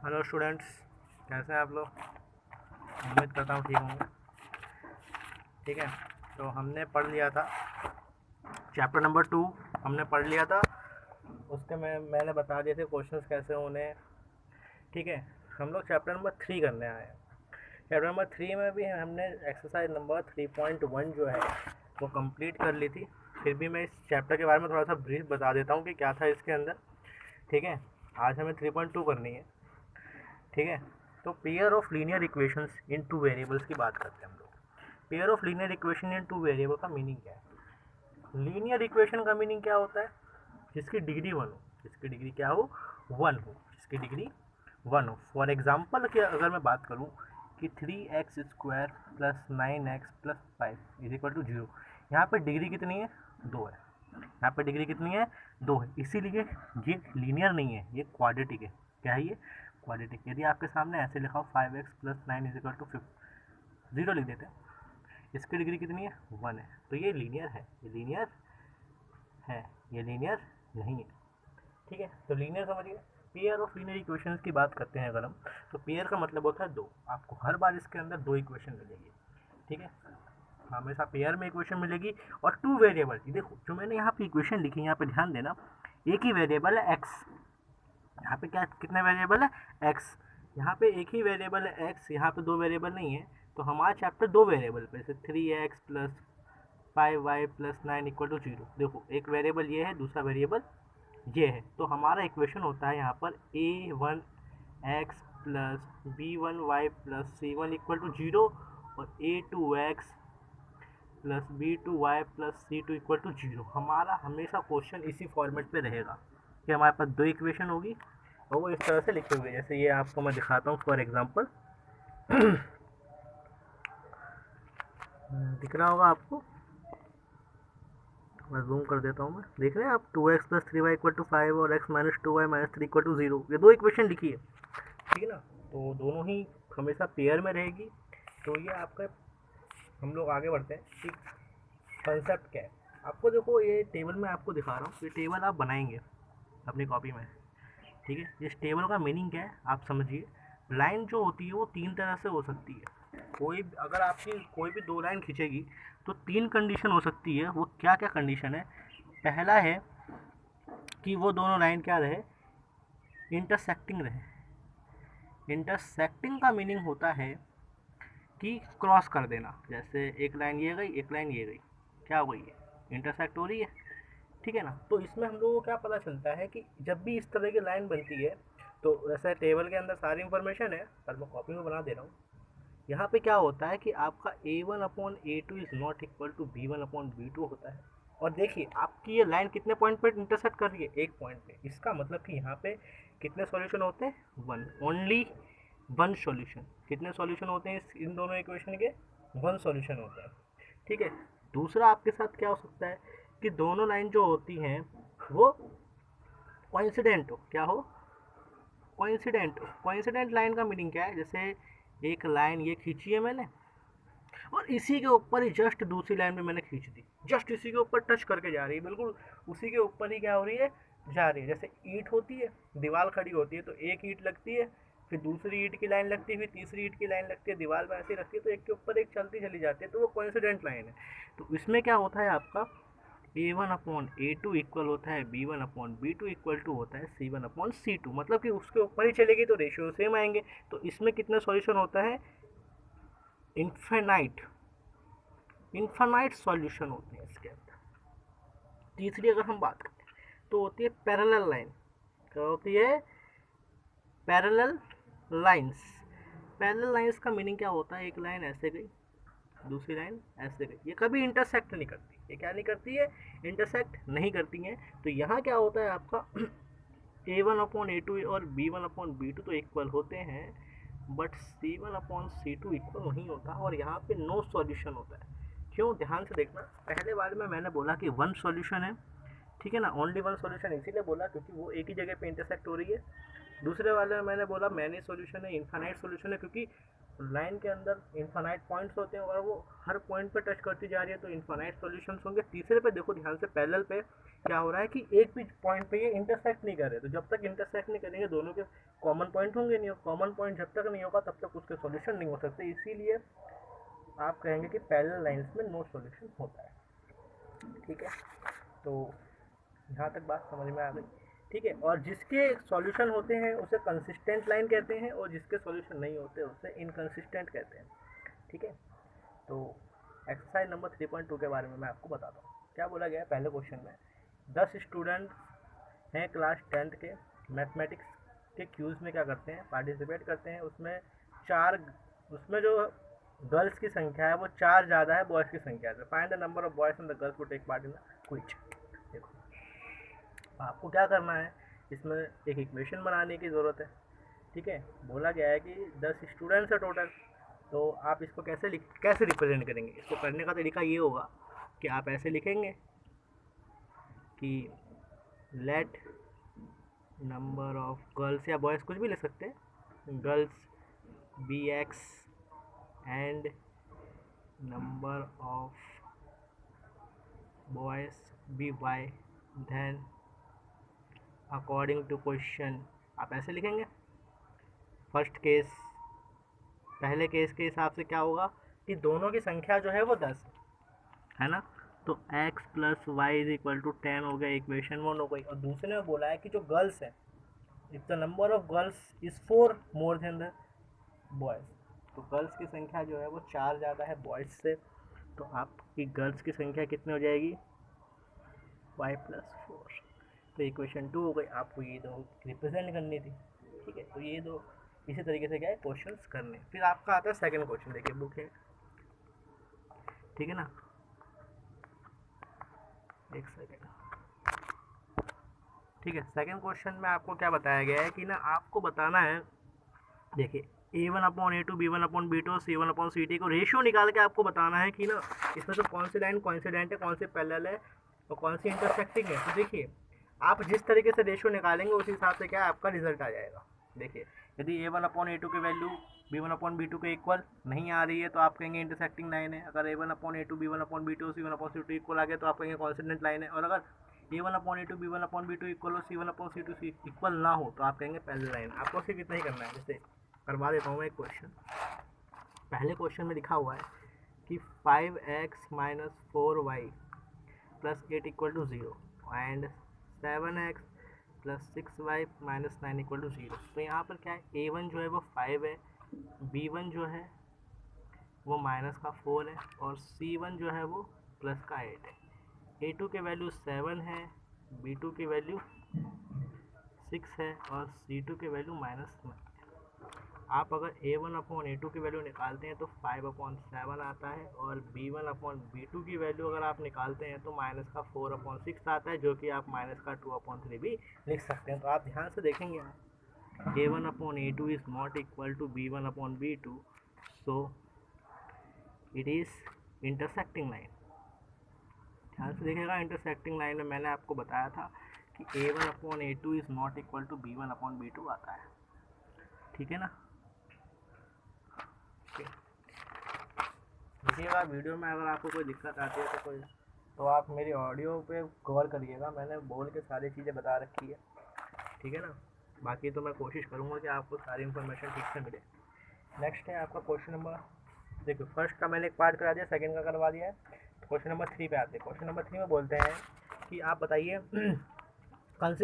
Hello students, कैसे हैं आप लोग। उम्मीद करता हूँ ठीक होंगे। ठीक है, तो हमने पढ़ लिया था चैप्टर नंबर 2, हमने पढ़ लिया था। उसके में मैंने बता दिए थे क्वेश्चंस कैसे होने हैं। ठीक है, हम लोग चैप्टर नंबर 3 करने आए हैं। चैप्टर नंबर 3 में भी हमने एक्सरसाइज नंबर 3.1 जो है वो कंप्लीट कर ली थी। फिर भी मैं इस चैप्टर के बारे में थोड़ा सा ब्रीफ बता देता हूँ कि क्या था इसके अंदर। ठीक है, आज हमें 3.2 करनी है। ठीक है, तो pair of linear equations in two variables की बात करते हैं हम लोग। Pair of linear equation in two variable का मीनिंग क्या है। लीनियर इक्वेशन का मीनिंग क्या होता है, जिसकी डिग्री 1 हो, जिसकी डिग्री क्या हो, 1 हो, जिसकी डिग्री 1 हो। फॉर एग्जाम्पल कि अगर मैं बात करूँ कि 3x² plus 9x plus 5 is equal to 0, यहाँ पर डिग्री कितनी है, 2 है। यहाँ पर डिग्री कितनी है, 2 है। इसीलिए ये लीनियर नहीं है, ये क्वाड्रेटिक है। क्या है ये, क्वाड्रेटिक। यदि आपके सामने ऐसे लिखा हो 5x plus 9 is equal to 0 लिख देते हैं, इसकी डिग्री कितनी है, 1 है, तो ये लीनियर है। ये लीनियर है, ये लीनियर नहीं है। ठीक है, तो लीनियर समझिए। पेयर ऑफ लीनियर इक्वेशंस की बात करते हैं अगर हम, तो पेयर का मतलब होता है 2। आपको हर बार इसके अंदर 2 इक्वेशन मिलेगी। ठीक है, हमेशा पेयर में इक्वेशन मिलेगी। और 2 वेरिएबल, देखो जो मैंने यहाँ पे इक्वेशन लिखी, यहाँ पे ध्यान देना, एक ही वेरिएबल है x। यहाँ पे क्या, कितने वेरिएबल है, x। यहाँ पे एक ही वेरिएबल है x, यहाँ पे 2 वेरिएबल नहीं है। तो हमारा चैप्टर 2 वेरिएबल पे, जैसे 3x plus 5y plus 9 equal to 0। देखो एक वेरिएबल ये है, दूसरा वेरिएबल ये है। तो हमारा इक्वेशन होता है यहाँ पर a1x plus b1y plus c1 equal to 0 और a2x plus b2y plus c2 equal to 0। हमारा हमेशा क्वेश्चन इसी फॉर्मेट पे रहेगा कि हमारे पास 2 इक्वेशन होगी और वो इस तरह से लिखे हुए, जैसे ये आपको मैं दिखाता हूँ फॉर एग्जांपल। दिख रहा होगा आपको, मैं जूम कर देता हूँ। मैं देख रहे हैं आप, 2x plus 3y equal to 5 और x minus 2y minus 3 equal to 0, ये 2 इक्वेशन लिखी है। ठीक है ना, तो दोनों ही हमेशा पेयर में रहेगी। तो ये आपका, हम लोग आगे बढ़ते हैं कि कंसेप्ट क्या है। आपको देखो ये टेबल में आपको दिखा रहा हूँ, ये टेबल आप बनाएंगे अपनी कॉपी में। ठीक है, इस टेबल का मीनिंग क्या है आप समझिए। लाइन जो होती है वो 3 तरह से हो सकती है। कोई अगर आपकी कोई भी 2 लाइन खींचेगी तो 3 कंडीशन हो सकती है। वो क्या क्या कंडीशन है, पहला है कि वो दोनों लाइन क्या रहे, इंटरसेक्टिंग रहे। इंटरसेक्टिंग का मीनिंग होता है कि क्रॉस कर देना, जैसे एक लाइन ये गई, एक लाइन ये गई, क्या हो गई है, इंटरसेक्ट हो रही है। ठीक है ना, तो इसमें हम लोगों को क्या पता चलता है कि जब भी इस तरह की लाइन बनती है, तो वैसे टेबल के अंदर सारी इंफॉर्मेशन है, पर मैं कॉपी में बना दे रहा हूँ। यहाँ पे क्या होता है कि आपका a1/a2 is not equal to b1/b2 होता है। और देखिए आपकी ये लाइन कितने पॉइंट पे इंटरसेक्ट कर रही है, एक पॉइंट पे। इसका मतलब कि यहाँ पे कितने सॉल्यूशन होते हैं, 1, ओनली 1 सॉल्यूशन। कितने सॉल्यूशन होते हैं इन दोनों इक्वेशन के, 1 सॉल्यूशन होता है। ठीक है, दूसरा आपके साथ क्या हो सकता है कि दोनों लाइन जो होती हैं वो कोइंसिडेंट हो। क्या हो, कोइंसिडेंट हो। कोइंसिडेंट लाइन का मीनिंग क्या है, जैसे एक लाइन ये खींची है मैंने और इसी के ऊपर ही जस्ट दूसरी लाइन में मैंने खींच दी, जस्ट इसी के ऊपर टच करके जा रही है, बिल्कुल उसी के ऊपर ही क्या हो रही है, जा रही है। जैसे ईंट होती है, दीवार खड़ी होती है तो एक ईंट लगती है, फिर दूसरी ईंट की लाइन लगती है, फिर तीसरी ईंट की लाइन लगती है, दीवार में ऐसे रखती है, तो एक के ऊपर एक चलती चली जाती है, तो वो कोइंसिडेंट लाइन है। तो इसमें क्या होता है आपका, a1/a2 इक्वल होता है b1/b2 इक्वल टू होता है c1/c2, मतलब कि उसके ऊपर ही चलेगी तो रेशियो सेम आएंगे। तो इसमें कितना सॉल्यूशन होता है, इन्फिनाइट, इन्फिनाइट सॉल्यूशन होते हैं इसके अंदर। तीसरी अगर हम बात करें तो होती है पैरेलल लाइन। क्या होती है, पैरेलल लाइंस। पैरेलल लाइंस का मीनिंग क्या होता है, एक लाइन ऐसे गई, दूसरी लाइन ऐसे गई, ये कभी इंटरसेक्ट नहीं करती। ये क्या नहीं करती है, इंटरसेक्ट नहीं करती हैं। तो यहाँ क्या होता है आपका a1/a2 और b1/b2 तो इक्वल होते हैं, बट c1/c2 इक्वल नहीं होता, और यहाँ पे नो सॉल्यूशन होता है। क्यों, ध्यान से देखना, पहले वाले में मैंने बोला कि 1 सॉल्यूशन है। ठीक है ना, ओनली 1 सॉल्यूशन इसीलिए बोला क्योंकि वो एक ही जगह पे इंटरसेक्ट हो रही है। दूसरे वाले में मैंने बोला मैनी सॉल्यूशन है, इन्फानाइट सॉल्यूशन है, क्योंकि लाइन के अंदर इन्फानाइट पॉइंट्स होते हैं और वो हर पॉइंट पे टच करती जा रही है, तो इन्फानाइट सॉल्यूशंस होंगे। तीसरे पे देखो ध्यान से, पैरेलल पे क्या हो रहा है कि एक भी पॉइंट पे ये इंटरसेक्ट नहीं कर रहे, तो जब तक इंटरसेक्ट नहीं करेंगे दोनों के कॉमन पॉइंट होंगे नहीं, और कॉमन पॉइंट जब तक नहीं होगा तब तक उसके सॉल्यूशन नहीं हो सकते, इसीलिए आप कहेंगे कि पैरेलल लाइंस में नो सॉल्यूशन होता है। ठीक है, तो यहाँ तक बात समझ में आ गई। ठीक है, और जिसके सॉल्यूशन होते हैं उसे कंसिस्टेंट लाइन कहते हैं, और जिसके सॉल्यूशन नहीं होते उसे इनकंसिस्टेंट कहते हैं। ठीक है, तो एक्सरसाइज नंबर 3.2 के बारे में मैं आपको बताता हूँ। क्या बोला गया है पहले क्वेश्चन में, 10 स्टूडेंट हैं क्लास 10th के, मैथमेटिक्स के क्यूज़ में क्या करते हैं, पार्टिसिपेट करते हैं। उसमें जो गर्ल्स की संख्या है वो 4 ज़्यादा है बॉयज़ की संख्या से। Find the number of boys and the girls who take part in the quiz. देखो, आपको क्या करना है, इसमें एक इक्वेशन बनाने की ज़रूरत है। ठीक है, बोला गया है कि 10 स्टूडेंट्स है टोटल, तो आप इसको कैसे रिप्रेजेंट करेंगे। इसको करने का तरीका ये होगा कि आप ऐसे लिखेंगे कि लेट नंबर ऑफ गर्ल्स या बॉयज़, कुछ भी ले सकते हैं, girls be X and number of boys be Y, then according to question, आप ऐसे लिखेंगे। फर्स्ट केस, पहले केस के हिसाब से क्या होगा कि दोनों की संख्या जो है वो 10 है ना, तो x plus Y is equal to 10 हो गया, इक्वेशन 1 हो गई। और दूसरे में बोला है कि जो गर्ल्स है, if the number of girls is 4 more than the boys, तो गर्ल्स की संख्या जो है वो 4 ज़्यादा है बॉयज़ से, तो आपकी गर्ल्स की संख्या कितनी हो जाएगी, y प्लस 4, तो इक्वेशन 2 हो गई। आपको ये दो रिप्रेजेंट करनी थी। ठीक है, तो ये दो इसी तरीके से क्या है क्वेश्चंस करने। फिर आपका आता है सेकंड क्वेश्चन, देखिए बुक है, ठीक है ना, एक सेकेंड। ठीक है, सेकंड क्वेश्चन में आपको क्या बताया गया है कि ना आपको बताना है, देखिए a1/a2 b1/b2 और c1/ct को रेशियो निकाल के आपको बताना है कि ना इसमें से कौन सी लाइन कोइंसिडेंट है, कौन सी पैरेलल है और कौन सी इंटरसेक्टिंग है। तो देखिए, आप जिस तरीके से रेशियो निकालेंगे उस हिसाब से क्या आपका रिजल्ट आ जाएगा। देखिए, यदि a1/a2 की वैल्यू b1/b2 के इक्वल नहीं आ रही है तो आप कहेंगे इंटरसेक्टिंग लाइन है। अगर a1/a2 b1/b2 c1/c2 इक्वल आ गया तो आप कहेंगे कॉन्सिडेंट लाइन है। और अगर a1/a2 b1/b2 इक्वल हो c1/c2 इक्वल ना हो तो आप कहेंगे पैरेलल लाइन। आपको सिर्फ इतना ही करना है। जैसे करवा देता हूँ मैं एक क्वेश्चन। पहले क्वेश्चन में लिखा हुआ है कि 5x minus 4y plus 8 equal to 0 and 7x plus 6y minus 9 equal to 0। तो यहाँ पर क्या है, a1 जो है वो 5 है, b1 जो है वो माइनस का 4 है और c1 जो है वो प्लस का 8 है। a2 की वैल्यू 7 है, b2 की वैल्यू 6 है और c2 की वैल्यू माइनस 9। आप अगर a1/a2 की वैल्यू निकालते हैं तो 5/7 आता है और b1/b2 की वैल्यू अगर आप निकालते हैं तो माइनस का 4/6 आता है, जो कि आप माइनस का 2/3 भी लिख सकते हैं। तो आप ध्यान से देखेंगे, a1/a2 is not equal to b1/b2, so it is intersecting line. ध्यान से देखिएगा, इंटरसेक्टिंग लाइन में मैंने आपको बताया था कि a1/a2 is not equal to b1/b2 आता है। ठीक है ना, देखिएगा वीडियो में अगर आपको कोई दिक्कत आती है तो आप मेरी ऑडियो पे गौर करिएगा, मैंने बोल के सारी चीज़ें बता रखी है। ठीक है ना, बाकी तो मैं कोशिश करूँगा कि आपको सारी इन्फॉर्मेशन ठीक से मिले। नेक्स्ट है आपका क्वेश्चन नंबर, देखो फर्स्ट का मैंने एक पार्ट करा दिया, सेकंड का करवा दिया है। क्वेश्चन नंबर 3 पे आते हैं। क्वेश्चन नंबर 3 में बोलते हैं कि आप बताइए